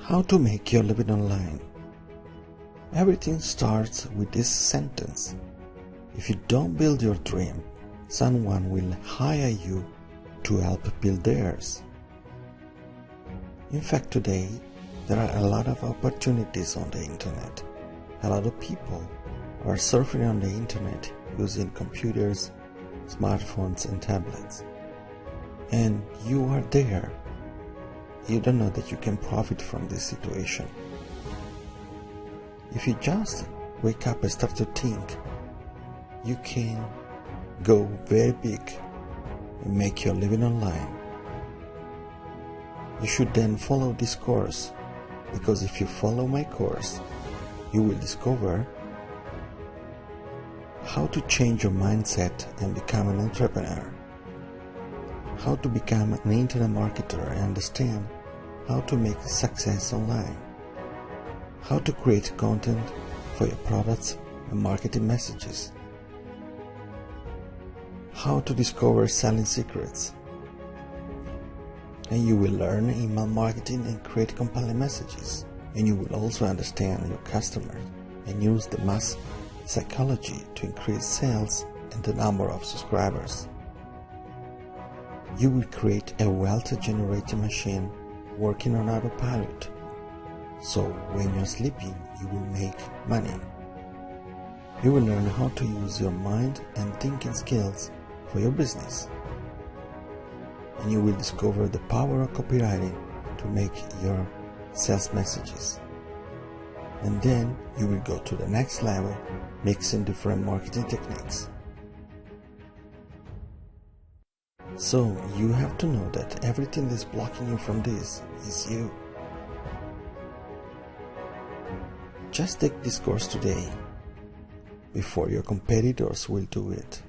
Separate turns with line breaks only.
How to make your living online. Everything starts with this sentence. If you don't build your dream, someone will hire you to help build theirs. In fact, today, there are a lot of opportunities on the internet. A lot of people are surfing on the internet using computers, smartphones, and tablets. And you are there. You don't know that you can profit from this situation. If you just wake up and start to think, you can go very big and make your living online. You should then follow this course, because if you follow my course, you will discover how to change your mindset and become an entrepreneur, how to become an internet marketer and understand how to make success online, how to create content for your products and marketing messages, how to discover selling secrets, and you will learn email marketing and create compelling messages, and you will also understand your customers and use the mass psychology to increase sales and the number of subscribers. You will create a wealth generating machine working on autopilot, so when you're sleeping you will make money. You will learn how to use your mind and thinking skills for your business, and you will discover the power of copywriting to make your sales messages. And then you will go to the next level, mixing different marketing techniques. So you have to know that everything that's blocking you from this is you. Just take this course today before your competitors will do it.